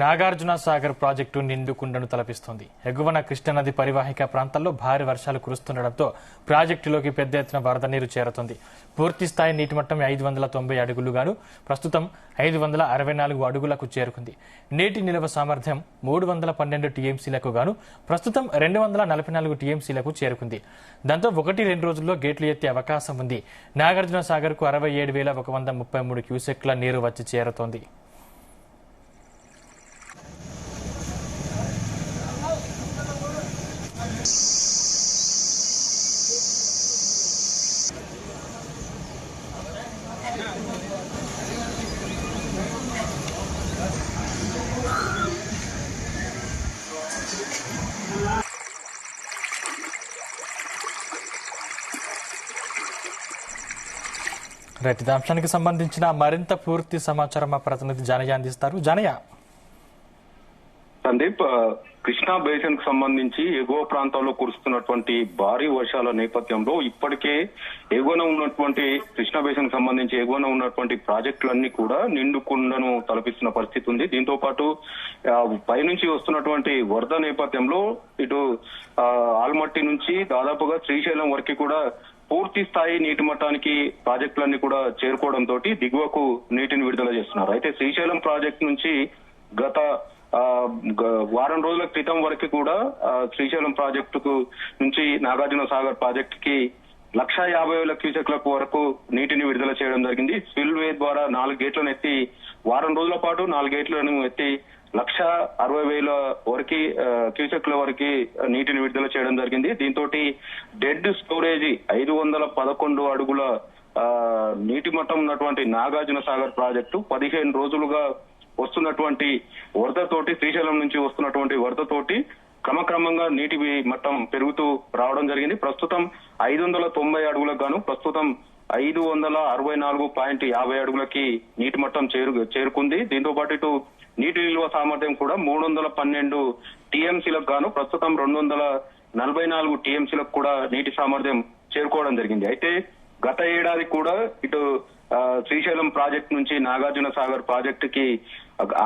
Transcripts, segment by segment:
Nagarjuna Sagar project నిండుకుండను తలపిస్తోంది. ఎగువన కృష్ణానది పరివాహిక ప్రాంతాల్లో భారీ వర్షాలు కురుస్తుండటంతో ప్రాజెక్టులోకి పెద్ద ఎత్తున వరద నీరు చేరుతోంది. పూర్తి స్థాయి నీటి మట్టం 590 అడుగులుగాను ప్రస్తుతం 564 అడుగులకు చేరుకుంది. నీటి నిల్వ సామర్థ్యం 312 టీఎంసీలకు గాను ప్రస్తుతం 244 టీఎంసీలకు చేరుకుంది. దాంతో 1-2 రోజుల్లో గేట్లు ఎత్తే అవకాశం ఉంది. నాగార్జున సాగర్ కు 67,133 క్యూసెక్ల నీరు వచ్చి చేరుతోంది. రైట్, ఈ అంశానికి సంబంధించిన మరింత పూర్తి సమాచారం మా ప్రతినిధి జానయ్య అందిస్తారు. జానయ్య. సందీప్, కృష్ణా బేసిన్ కు సంబంధించి ఎగువ ప్రాంతాల్లో కురుస్తున్నటువంటి భారీ వర్షాల నేపథ్యంలో ఇప్పటికే ఎగువన ఉన్నటువంటి కృష్ణా బేసిన్ కు సంబంధించి ఎగువన ఉన్నటువంటి ప్రాజెక్టులన్నీ కూడా నిండుకుండను తలపిస్తున్న పరిస్థితి ఉంది. దీంతో పాటు పైనుంచి వస్తున్నటువంటి వరద నేపథ్యంలో ఇటు ఆల్మట్టి నుంచి దాదాపుగా శ్రీశైలం వరకు కూడా పూర్తి స్థాయి నీటి మట్టానికి ప్రాజెక్టులన్నీ కూడా చేరుకోవడంతో దిగువకు నీటిని విడుదల చేస్తున్నారు. అయితే శ్రీశైలం ప్రాజెక్టు నుంచి గత వారం రోజుల క్రితం వరకు కూడా శ్రీశైలం ప్రాజెక్టుకు నుంచి నాగార్జున సాగర్ ప్రాజెక్టుకి 150,000 క్యూసెక్ల వరకు నీటిని విడుదల చేయడం జరిగింది. స్పిల్ వే ద్వారా 4 గేట్లను ఎత్తి వారం రోజుల పాటు 4 గేట్లను ఎత్తి 160,000 వరకు క్యూసెక్ల వరకు నీటిని విడుదల చేయడం జరిగింది. దీంతో డెడ్ స్టోరేజ్ 511 అడుగుల నీటి మట్టం ఉన్నటువంటి నాగార్జున సాగర్ ప్రాజెక్టు 15 రోజులుగా వస్తున్నటువంటి వరదతోటి, శ్రీశైలం నుంచి వస్తున్నటువంటి వరదతోటి క్రమక్రమంగా నీటి మట్టం పెరుగుతూ రావడం జరిగింది. ప్రస్తుతం 590 అడుగులకు గాను ప్రస్తుతం 564.50 అడుగులకి నీటి మట్టం చేరుకుంది. దీంతో పాటు ఇటు నీటి నిల్వ సామర్థ్యం కూడా 312 టీఎంసీలకు గాను ప్రస్తుతం 244 టీఎంసీలకు కూడా నీటి సామర్థ్యం చేరుకోవడం జరిగింది. అయితే గత ఏడాది కూడా ఇటు శ్రీశైలం ప్రాజెక్టు నుంచి నాగార్జున సాగర్ ప్రాజెక్టుకి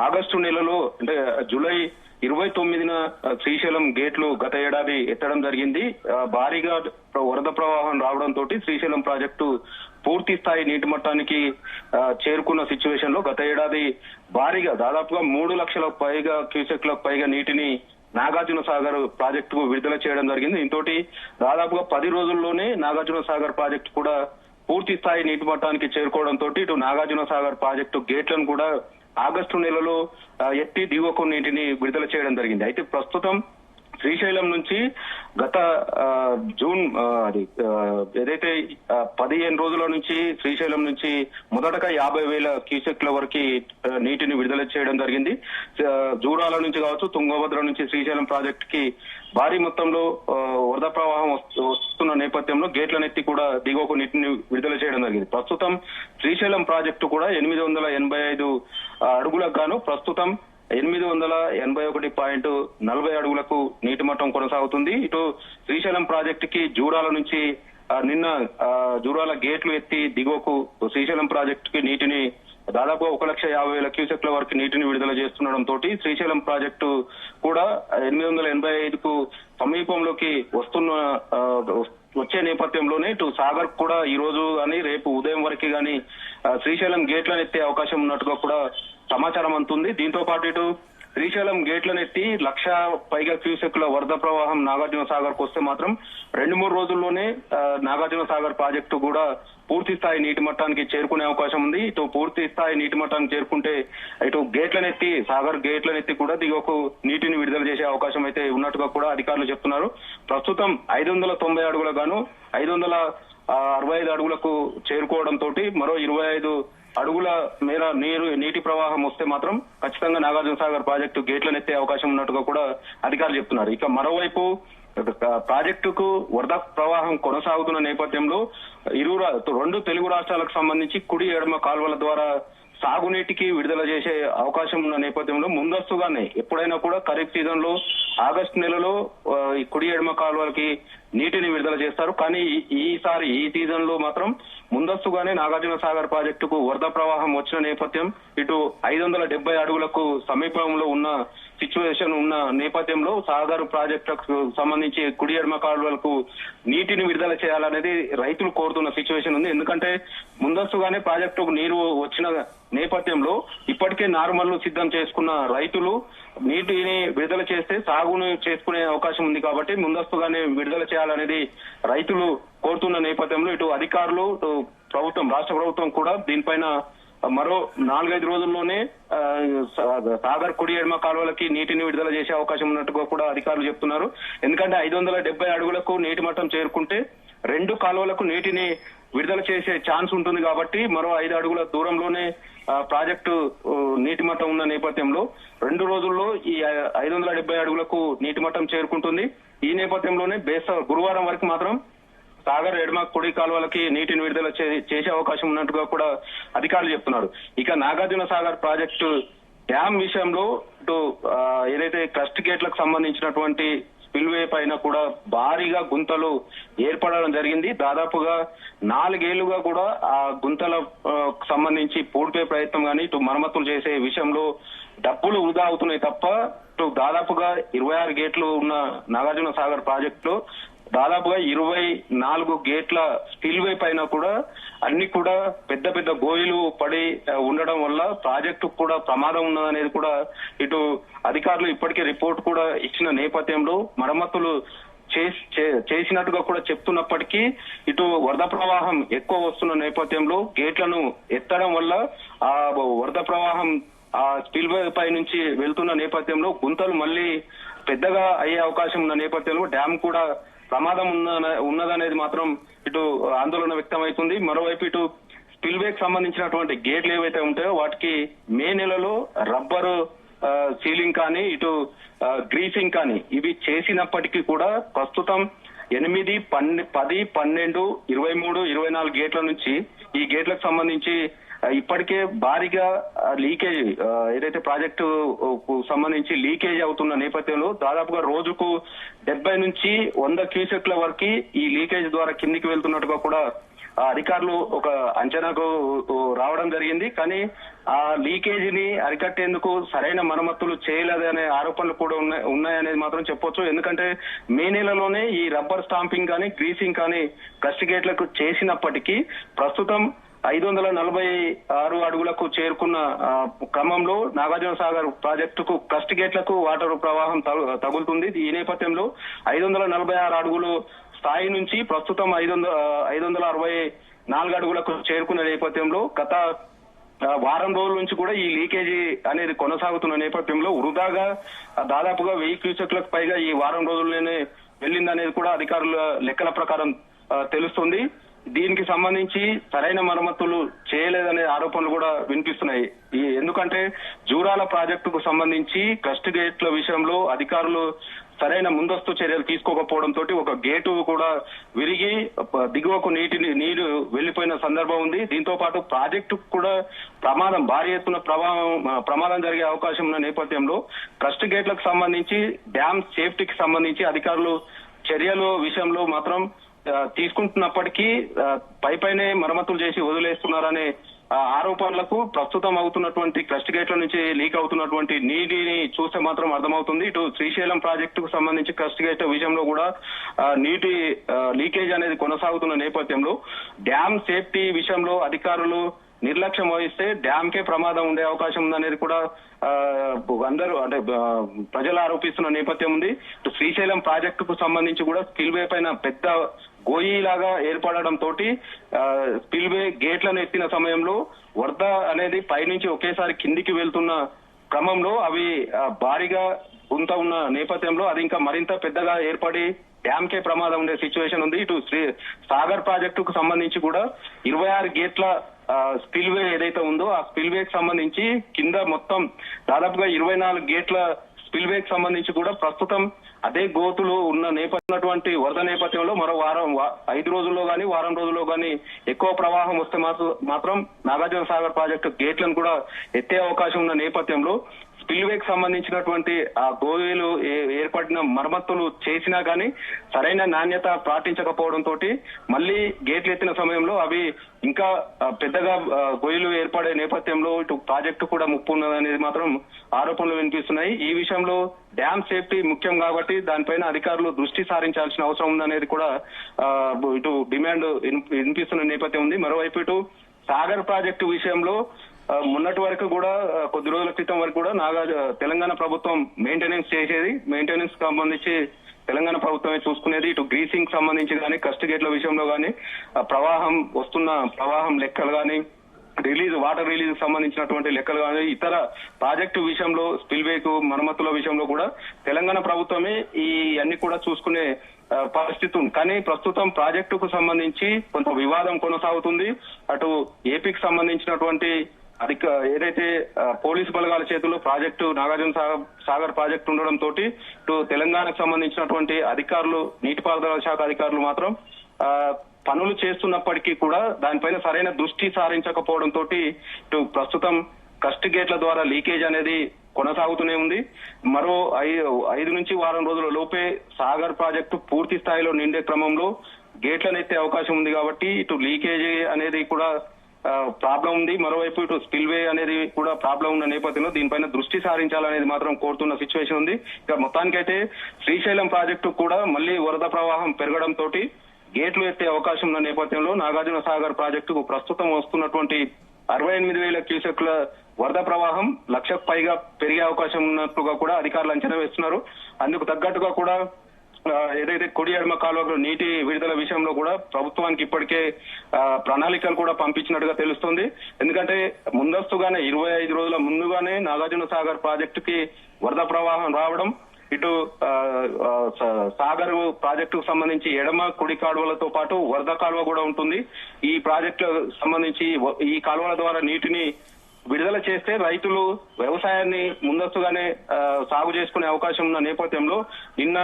ఆగస్టు నెలలో అంటే జూలై 29న శ్రీశైలం గేట్లు గత ఏడాది ఎత్తడం జరిగింది. భారీగా వరద ప్రవాహం రావడంతో శ్రీశైలం ప్రాజెక్టు పూర్తి స్థాయి నీటి మట్టానికి చేరుకున్న సిచ్యువేషన్ లో గత ఏడాది భారీగా దాదాపుగా 3 లక్షల పైగా క్యూసెక్లకు పైగా నీటిని నాగార్జున సాగర్ ప్రాజెక్టుకు విడుదల చేయడం జరిగింది. దీంతో దాదాపుగా 10 రోజుల్లోనే నాగార్జున సాగర్ ప్రాజెక్టు కూడా పూర్తి స్థాయి నీటి మట్టానికి చేరుకోవడంతో ఇటు నాగార్జున సాగర్ ప్రాజెక్టు గేట్లను కూడా ఆగస్టు నెలలో ఎత్తి దిగువకు నీటిని విడుదల చేయడం జరిగింది. అయితే ప్రస్తుతం శ్రీశైలం నుంచి గత జూన్ ఏదైతే 15 రోజుల నుంచి శ్రీశైలం నుంచి మొదటగా 50,000 క్యూసెక్ల వరకు నీటిని విడుదల చేయడం జరిగింది. జూరాల నుంచి కావచ్చు, తుంగభద్ర నుంచి శ్రీశైలం ప్రాజెక్టుకి భారీ మొత్తంలో వరద ప్రవాహం వస్తున్న నేపథ్యంలో గేట్లను ఎత్తి కూడా దిగువకు నీటిని విడుదల చేయడం జరిగింది. ప్రస్తుతం శ్రీశైలం ప్రాజెక్టు కూడా 885 అడుగులకు గాను ప్రస్తుతం 881.40 అడుగులకు నీటి మట్టం కొనసాగుతుంది. ఇటు శ్రీశైలం ప్రాజెక్టుకి జూరాల నుంచి నిన్న జూరాల గేట్లు ఎత్తి దిగువకు శ్రీశైలం ప్రాజెక్టుకి నీటిని దాదాపు 1,50,000 క్యూసెక్ల వరకు నీటిని విడుదల చేస్తుండటంతో శ్రీశైలం ప్రాజెక్టు కూడా 885కు సమీపంలోకి వచ్చే నేపథ్యంలోనే ఇటు సాగర్ కూడా ఈ రోజు కానీ రేపు ఉదయం వరకు కానీ శ్రీశైలం గేట్లను ఎత్తే అవకాశం ఉన్నట్టుగా కూడా సమాచారం అందుతుంది. దీంతో పాటు ఇటు శ్రీశైలం గేట్లను ఎత్తి 1,00,000 పైగా క్యూసెక్ల వరద ప్రవాహం నాగార్జున సాగర్ కు వస్తే మాత్రం 2-3 రోజుల్లోనే నాగార్జున సాగర్ ప్రాజెక్టు కూడా పూర్తి స్థాయి నీటి మట్టానికి చేరుకునే అవకాశం ఉంది. ఇటు పూర్తి స్థాయి నీటి మట్టానికి చేరుకుంటే ఇటు గేట్లను ఎత్తి సాగర్ గేట్లను ఎత్తి కూడా దిగువకు నీటిని విడుదల చేసే అవకాశం అయితే ఉన్నట్టుగా కూడా అధికారులు చెప్తున్నారు. ప్రస్తుతం 590 అడుగులకు గాను 565 అడుగులకు చేరుకోవడంతో మరో 25 అడుగుల మేర నీటి ప్రవాహం వస్తే మాత్రం ఖచ్చితంగా నాగార్జున సాగర్ ప్రాజెక్టు గేట్లను ఎత్తే అవకాశం ఉన్నట్టుగా కూడా అధికారులు చెప్తున్నారు. ఇక మరోవైపు ప్రాజెక్టుకు వరద ప్రవాహం కొనసాగుతున్న నేపథ్యంలో 2 తెలుగు రాష్ట్రాలకు సంబంధించి కుడి ఎడమ కాల్వల ద్వారా సాగునీటికి విడుదల చేసే అవకాశం ఉన్న నేపథ్యంలో ముందస్తుగానే ఎప్పుడైనా కూడా ఖరీఫ్ సీజన్ లో ఆగస్టు నెలలో ఈ కుడి ఎడమ కాలువలకి నీటిని విడుదల చేస్తారు. కానీ ఈసారి ఈ సీజన్ లో మాత్రం ముందస్తుగానే నాగార్జున సాగర్ ప్రాజెక్టుకు వరద ప్రవాహం వచ్చిన నేపథ్యం, ఇటు 570 అడుగులకు సమీపంలో ఉన్న సిచ్యువేషన్ ఉన్న నేపథ్యంలో సాగర్ ప్రాజెక్టుకు సంబంధించి కుడి ఎడమ కాలువలకు నీటిని విడుదల చేయాలనేది రైతులు కోరుతున్న సిచ్యువేషన్ ఉంది. ఎందుకంటే ముందస్తుగానే ప్రాజెక్టుకు నీరు వచ్చిన నేపథ్యంలో ఇప్పటికే నార్మల్ను సిద్ధం చేసుకున్న రైతులు నీటిని విడుదల చేస్తే సాగును చేసుకునే అవకాశం ఉంది కాబట్టి ముందస్తుగానే విడుదల చేయాలనేది రైతులు కోరుతున్న నేపథ్యంలో ఇటు అధికారులు, ప్రభుత్వం, రాష్ట్ర ప్రభుత్వం కూడా దీనిపైన మరో 4-5 రోజుల్లోనే సాగర్ కుడి ఎడమ కాలువలకి నీటిని విడుదల చేసే అవకాశం ఉన్నట్టుగా కూడా అధికారులు చెప్తున్నారు. ఎందుకంటే 570 అడుగులకు నీటి మట్టం చేరుకుంటే 2 కాలువలకు నీటిని విడుదల చేసే ఛాన్స్ ఉంటుంది కాబట్టి మరో 5 అడుగుల దూరంలోనే ప్రాజెక్టు నీటి మట్టం ఉన్న నేపథ్యంలో 2 రోజుల్లో ఈ 570 అడుగులకు నీటి మట్టం చేరుకుంటుంది. ఈ నేపథ్యంలోనే గురువారం వరకు మాత్రం సాగర్ ఎడమ కుడి కాలువలకి నీటిని విడుదల చేసే అవకాశం ఉన్నట్టుగా కూడా అధికారులు చెప్తున్నారు. ఇక నాగార్జున సాగర్ ప్రాజెక్టు డ్యామ్ విషయంలో ఇటు ఏదైతే క్రస్ట్ గేట్లకు సంబంధించినటువంటి స్పిల్వే పైన కూడా భారీగా గుంతలు ఏర్పడడం జరిగింది. దాదాపుగా 4 ఏళ్లుగా కూడా ఆ గుంతల సంబంధించి పూడ్పే ప్రయత్నం కానీ ఇటు మరమ్మతులు చేసే విషయంలో డబ్బులు వృధా అవుతున్నాయి తప్ప ఇటు దాదాపుగా 26 గేట్లు ఉన్న నాగార్జున సాగర్ ప్రాజెక్టులో దాదాపుగా 24 గేట్ల స్పిల్వే పైన కూడా అన్ని కూడా పెద్ద పెద్ద గోయిలు పడి ఉండడం వల్ల ప్రాజెక్టు కూడా ప్రమాదం ఉన్నదనేది కూడా ఇటు అధికారులు ఇప్పటికే రిపోర్ట్ కూడా ఇచ్చిన నేపథ్యంలో మరమ్మతులు చేసినట్టుగా కూడా చెప్తున్నప్పటికీ ఇటు వరద ప్రవాహం ఎక్కువ వస్తున్న నేపథ్యంలో గేట్లను ఎత్తడం వల్ల ఆ వరద ప్రవాహం ఆ స్పిల్వే పై నుంచి వెళ్తున్న నేపథ్యంలో గుంతలు మళ్ళీ పెద్దగా అయ్యే అవకాశం ఉన్న నేపథ్యంలో డ్యామ్ కూడా ప్రమాదం ఉన్నదనేది మాత్రం ఇటు ఆందోళన వ్యక్తమవుతుంది. మరోవైపు ఇటు స్పిల్వేకి సంబంధించినటువంటి గేట్లు ఏవైతే ఉంటాయో వాటికి మే నెలలో రబ్బరు సీలింగ్ కానీ ఇటు గ్రీసింగ్ కానీ ఇవి చేసినప్పటికీ కూడా ప్రస్తుతం 8, 10, 12, 23, 24 గేట్ల నుంచి ఈ గేట్లకు సంబంధించి ఇప్పటికే భారీగా లీకేజ్ ఏదైతే ప్రాజెక్టు సంబంధించి లీకేజ్ అవుతున్న నేపథ్యంలో దాదాపుగా రోజుకు 70 నుంచి 100 క్యూసెక్ల వరకు ఈ లీకేజ్ ద్వారా కిందికి వెళ్తున్నట్టుగా కూడా అధికారులు ఒక అంచనాకు రావడం జరిగింది. కానీ ఆ లీకేజ్ ని అరికట్టేందుకు సరైన మరమ్మతులు చేయలేదనే ఆరోపణలు కూడా ఉన్నాయనేది మాత్రం చెప్పొచ్చు. ఎందుకంటే మే నెలలోనే ఈ రబ్బర్ స్టాంపింగ్ కానీ గ్రీసింగ్ కానీ క్రస్ట్ గేట్లకు చేసినప్పటికీ ప్రస్తుతం 546 అడుగులకు చేరుకున్న క్రమంలో నాగార్జున సాగర్ ప్రాజెక్టుకు క్రస్ట్ గేట్లకు వాటర్ ప్రవాహం తగులుతుంది. ఈ నేపథ్యంలో 546 అడుగులు స్థాయి నుంచి ప్రస్తుతం 564 అడుగులకు చేరుకున్న నేపథ్యంలో గత వారం రోజుల నుంచి కూడా ఈ లీకేజీ అనేది కొనసాగుతున్న నేపథ్యంలో వృధాగా దాదాపుగా 1000 క్యూసెక్లకు పైగా ఈ వారం రోజుల్లోనే వెళ్ళిందనేది కూడా అధికారుల లెక్కల ప్రకారం తెలుస్తుంది. దీనికి సంబంధించి సరైన మరమ్మతులు చేయలేదనే ఆరోపణలు కూడా వినిపిస్తున్నాయి. ఎందుకంటే జూరాల ప్రాజెక్టుకు సంబంధించి క్రస్ట్ గేట్ల విషయంలో అధికారులు సరైన ముందస్తు చర్యలు తీసుకోకపోవడంతో ఒక గేటు కూడా విరిగి దిగువకు నీరు వెళ్లిపోయిన సందర్భం ఉంది. దీంతో పాటు ప్రాజెక్టు కూడా భారీ ఎత్తున ప్రమాదం జరిగే అవకాశం ఉన్న నేపథ్యంలో క్రస్ట్ గేట్లకు సంబంధించి డ్యామ్ సేఫ్టీకి సంబంధించి అధికారులు చర్యలు విషయంలో మాత్రం తీసుకుంటున్నప్పటికీ పైనే మరమ్మతులు చేసి వదిలేస్తున్నారనే ఆరోపణలకు ప్రస్తుతం అవుతున్నటువంటి క్రస్ట్ గేట్ల నుంచి లీక్ అవుతున్నటువంటి నీటిని చూస్తే మాత్రం అర్థమవుతుంది. ఇటు శ్రీశైలం ప్రాజెక్టుకు సంబంధించి క్రస్ట్ గేట్ విషయంలో కూడా నీటి లీకేజ్ అనేది కొనసాగుతున్న నేపథ్యంలో డ్యామ్ సేఫ్టీ విషయంలో అధికారులు నిర్లక్ష్యం వహిస్తే డ్యామ్ కే ప్రమాదం ఉండే అవకాశం ఉందనేది కూడా అందరూ అంటే ప్రజలు ఆరోపిస్తున్న నేపథ్యం ఉంది. శ్రీశైలం ప్రాజెక్టుకు సంబంధించి కూడా స్పిల్వే పైన పెద్ద గోయిలాగా ఏర్పడడం తోటి స్పిల్వే గేట్లను ఎత్తిన సమయంలో వరద అనేది పైనుంచి ఒకేసారి కిందికి వెళ్తున్న క్రమంలో అవి భారీగా గుంత ఉన్న నేపథ్యంలో అది ఇంకా మరింత పెద్దగా ఏర్పడి డ్యామ్ కే ప్రమాదం ఉండే సిచ్యువేషన్ ఉంది. ఇటు సాగర్ ప్రాజెక్టుకు సంబంధించి కూడా 26 గేట్ల స్పిల్వే ఏదైతే ఉందో ఆ స్పిల్వేకి సంబంధించి కింద మొత్తం దాదాపుగా 24 గేట్ల స్పిల్వేకి సంబంధించి కూడా ప్రస్తుతం అదే గోతులు ఉన్న నేపథ్యటువంటి వరద నేపథ్యంలో మరో 5 రోజుల్లో గానీ వారం రోజుల్లో గానీ ఎక్కువ ప్రవాహం వస్తే మాత్రం నాగార్జున సాగర్ ప్రాజెక్టు గేట్లను కూడా ఎత్తే అవకాశం ఉన్న నేపథ్యంలో స్పిల్వేకి సంబంధించినటువంటి ఆ గోవేలు ఏర్పడిన మరమ్మతులు చేసినా గానీ సరైన నాణ్యత పాటించకపోవడం తోటి మళ్ళీ గేట్లు ఎత్తిన సమయంలో అవి ఇంకా పెద్దగా గొయ్యలు ఏర్పడే నేపథ్యంలో ఇటు ప్రాజెక్టు కూడా ముప్పు ఉన్నదనేది మాత్రం ఆరోపణలు వినిపిస్తున్నాయి. ఈ విషయంలో డ్యామ్ సేఫ్టీ ముఖ్యం కాబట్టి దానిపైన అధికారులు దృష్టి సారించాల్సిన అవసరం ఉందనేది కూడా ఇటు డిమాండ్ వినిపిస్తున్న నేపథ్యం ఉంది. మరోవైపు ఇటు సాగర్ ప్రాజెక్టు విషయంలో మొన్నటి వరకు కూడా కొద్ది రోజుల క్రితం వరకు కూడా తెలంగాణ ప్రభుత్వం మెయింటెనెన్స్ చేసేది. మెయింటెనెన్స్ సంబంధించి తెలంగాణ ప్రభుత్వమే చూసుకునేది. ఇటు గ్రీసింగ్ సంబంధించి కానీ కస్ట్ గేట్ల విషయంలో కానీ వస్తున్న ప్రవాహం లెక్కలు కానీ వాటర్ రిలీజ్ సంబంధించినటువంటి లెక్కలు కానీ ఇతర ప్రాజెక్టు విషయంలో స్పిల్వేకు మరమ్మతుల విషయంలో కూడా తెలంగాణ ప్రభుత్వమే ఈ అన్ని కూడా చూసుకునే పరిస్థితి ఉంది. కానీ ప్రస్తుతం ప్రాజెక్టుకు సంబంధించి కొంత వివాదం కొనసాగుతుంది. అటు ఏపీకి సంబంధించినటువంటి ఏదైతే పోలీసు బలగాల చేతుల్లో ప్రాజెక్టు నాగార్జున సాగర్ ప్రాజెక్టు ఉండడం తోటి ఇటు తెలంగాణకు సంబంధించినటువంటి అధికారులు నీటిపారుదల శాఖ అధికారులు మాత్రం పనులు చేస్తున్నప్పటికీ కూడా దానిపైన సరైన దృష్టి సారించకపోవడం తోటి ఇటు ప్రస్తుతం కస్ట్ గేట్ల ద్వారా లీకేజ్ అనేది కొనసాగుతూనే ఉంది. మరో 5 నుంచి వారం రోజుల లోపే సాగర్ ప్రాజెక్టు పూర్తి స్థాయిలో నిండే క్రమంలో గేట్లను ఎత్తే అవకాశం ఉంది కాబట్టి ఇటు లీకేజ్ అనేది కూడా ప్రాబ్లం ఉంది. మరోవైపు ఇటు స్పిల్వే అనేది కూడా ప్రాబ్లం ఉన్న నేపథ్యంలో దీనిపైన దృష్టి సారించాలనేది మాత్రం కోరుతున్న సిచ్యువేషన్ ఉంది. ఇక మొత్తానికైతే శ్రీశైలం ప్రాజెక్టు కూడా మళ్లీ వరద ప్రవాహం పెరగడం తోటి గేట్లు ఎత్తే అవకాశం ఉన్న నేపథ్యంలో నాగార్జున సాగర్ ప్రాజెక్టుకు ప్రస్తుతం వస్తున్నటువంటి 68,000 క్యూసెక్ల వరద ప్రవాహం 1,00,000కు పైగా పెరిగే అవకాశం ఉన్నట్లుగా కూడా అధికారులు అంచనా వేస్తున్నారు. అందుకు తగ్గట్టుగా కూడా ఏదైతే కుడి ఎడమ కాలువలో నీటి విడుదల విషయంలో కూడా ప్రభుత్వానికి ఇప్పటికే ప్రణాళికలు కూడా పంపించినట్టుగా తెలుస్తుంది. ఎందుకంటే ముందస్తుగానే 25 రోజుల ముందుగానే నాగార్జున సాగర్ ప్రాజెక్టుకి వరద ప్రవాహం రావడం, ఇటు సాగర్ ప్రాజెక్టుకు సంబంధించి ఎడమ కుడి కాలువలతో పాటు వరద కాలువ కూడా ఉంటుంది. ఈ ప్రాజెక్టు సంబంధించి ఈ కాలువల ద్వారా నీటిని విడుదల చేస్తే రైతులు వ్యవసాయాన్ని ముందస్తుగానే సాగు చేసుకునే అవకాశం ఉన్న నేపథ్యంలో నిన్న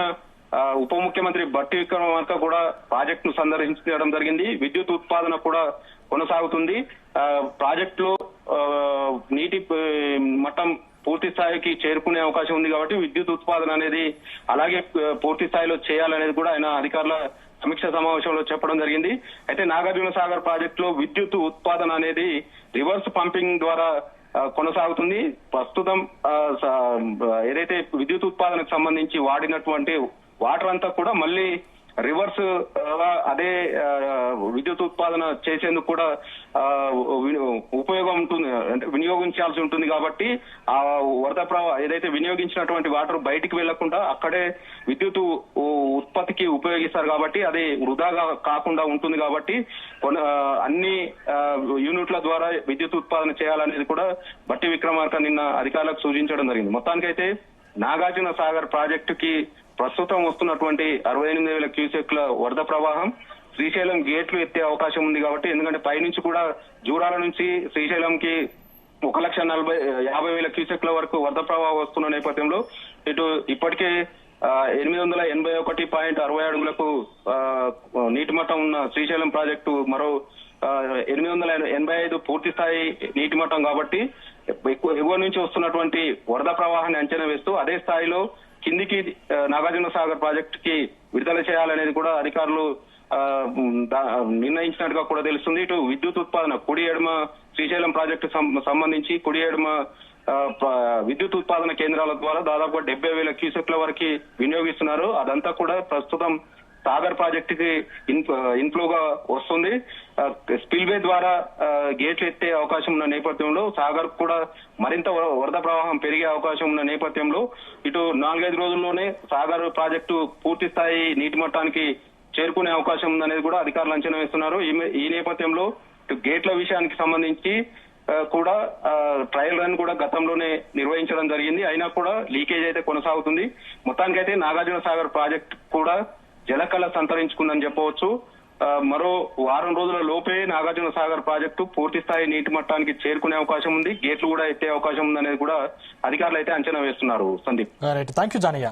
ఉప ముఖ్యమంత్రి బట్టి విక్రమార్క కూడా ప్రాజెక్టును సందర్శించడం జరిగింది. విద్యుత్ ఉత్పాదన కూడా కొనసాగుతుంది. ప్రాజెక్టులో నీటి మట్టం పూర్తి స్థాయికి చేరుకునే అవకాశం ఉంది కాబట్టి విద్యుత్ ఉత్పాదన అనేది అలాగే పూర్తి స్థాయిలో చేయాలనేది కూడా ఆయన అధికారుల సమీక్ష సమావేశంలో చెప్పడం జరిగింది. అయితే నాగార్జున సాగర్ ప్రాజెక్టులో విద్యుత్ ఉత్పాదన అనేది రివర్స్ పంపింగ్ ద్వారా కొనసాగుతుంది. ప్రస్తుతం ఏదైతే విద్యుత్ ఉత్పాదనకు సంబంధించి వాడినటువంటి వాటర్ అంతా కూడా మళ్ళీ రివర్స్ అదే విద్యుత్ ఉత్పాదన చేసేందుకు కూడా ఉపయోగం ఉంటుంది, అంటే వినియోగించాల్సి ఉంటుంది. కాబట్టి ఆ వరద ఏదైతే వినియోగించినటువంటి వాటర్ బయటికి వెళ్లకుండా అక్కడే విద్యుత్ ఉత్పత్తికి ఉపయోగిస్తారు కాబట్టి అది వృధాగా కాకుండా ఉంటుంది. కాబట్టి అన్ని యూనిట్ల ద్వారా విద్యుత్ ఉత్పాదన చేయాలనేది కూడా బట్టి విక్రమార్క నిన్న అధికారులకు సూచించడం జరిగింది. మొత్తానికైతే నాగార్జున సాగర్ ప్రాజెక్టుకి ప్రస్తుతం వస్తున్నటువంటి 68,000 క్యూసెక్ల వరద ప్రవాహం శ్రీశైలం గేట్లు ఎత్తే అవకాశం ఉంది కాబట్టి, ఎందుకంటే పైనుంచి కూడా జూరాల నుంచి శ్రీశైలంకి 1,50,000 క్యూసెక్ల వరకు వరద ప్రవాహం వస్తున్న నేపథ్యంలో ఇటు ఇప్పటికే 881.60 అడుగులకు నీటి మట్టం ఉన్న శ్రీశైలం ప్రాజెక్టు మరో 885 పూర్తి స్థాయి నీటి మట్టం కాబట్టి ఎగువ నుంచి వస్తున్నటువంటి వరద ప్రవాహాన్ని అంచనా వేస్తూ అదే స్థాయిలో కిందికి నాగార్జున సాగర్ ప్రాజెక్టుకి విడుదల చేయాలనేది కూడా అధికారులు నిర్ణయించినట్టుగా కూడా తెలుస్తుంది. ఇటు విద్యుత్ ఉత్పాదన కుడి ఎడమ శ్రీశైలం ప్రాజెక్టు సంబంధించి కుడి ఎడమ విద్యుత్ ఉత్పాదన కేంద్రాల ద్వారా దాదాపు 70,000 క్యూసెక్ల వరకు వినియోగిస్తున్నారు. అదంతా కూడా ప్రస్తుతం సాగర్ ప్రాజెక్టుకి ఇన్ఫ్లోగా వస్తుంది. స్పిల్వే ద్వారా గేట్లు ఎత్తే అవకాశం ఉన్న నేపథ్యంలో సాగర్ కూడా మరింత వరద ప్రవాహం పెరిగే అవకాశం ఉన్న నేపథ్యంలో ఇటు 4-5 రోజుల్లోనే సాగర్ ప్రాజెక్టు పూర్తి స్థాయి నీటి మట్టానికి చేరుకునే అవకాశం ఉందనేది కూడా అధికారులు అంచనా వేస్తున్నారు. ఈ నేపథ్యంలో ఇటు గేట్ల విషయానికి సంబంధించి కూడా ట్రయల్ రన్ కూడా గతంలోనే నిర్వహించడం జరిగింది. అయినా కూడా లీకేజ్ అయితే కొనసాగుతుంది. మొత్తానికైతే నాగార్జున సాగర్ ప్రాజెక్ట్ కూడా జలకళ సంతరించుకుందని చెప్పవచ్చు. మరో వారం రోజుల లోపే నాగార్జున సాగర్ ప్రాజెక్టు పూర్తి స్థాయి నీటి మట్టానికి చేరుకునే అవకాశం ఉంది. గేట్లు కూడా ఎత్తే అవకాశం ఉందనేది కూడా అధికారులు అయితే అంచనా వేస్తున్నారు. Sandeep, thank you Janaiah.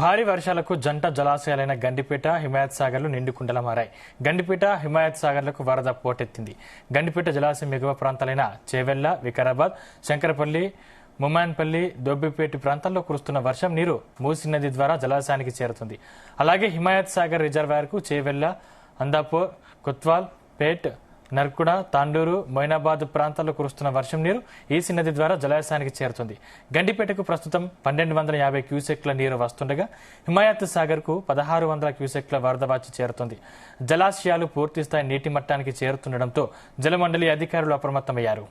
భారీ వర్షాలకు జంట జలాశయాలైన గండిపేట హిమాయత్ సాగర్లు నిండుకుండలా మారాయి. గండిపేట హిమాయత్ సాగర్లకు వరద పోటెత్తింది. గండిపేట జలాశయం ఎగువ ప్రాంతాలైన చేవెళ్ల, వికారాబాద్, శంకరపల్లి, ముమాన్పల్లి, దొబ్బిపేట ప్రాంతాల్లో కురుస్తున్న వర్షం నీరు మూసీ నది ద్వారా జలాశయానికి చేరుతుంది. అలాగే హిమాయత్ సాగర్ రిజర్వాయర్కు చేవెళ్ల, అందాపూర్, కొత్వాల్, పేట్, నర్కుడ, తాండూరు, మొయినాబాద్ ప్రాంతాల్లో కురుస్తున్న వర్షం నీరు ఈసీ నది ద్వారా జలాశయానికి చేరుతుంది. గండిపేటకు ప్రస్తుతం 1250 క్యూసెక్ల నీరు వస్తుండగా హిమాయత్ సాగర్ కు 1600 క్యూసెక్ల వరద వచ్చి చేరుతుంది. జలాశయాలు పూర్తిస్థాయి నీటి మట్టానికి చేరుతుండటంతో జలమండలి అధికారులు అప్రమత్తమయ్యారు.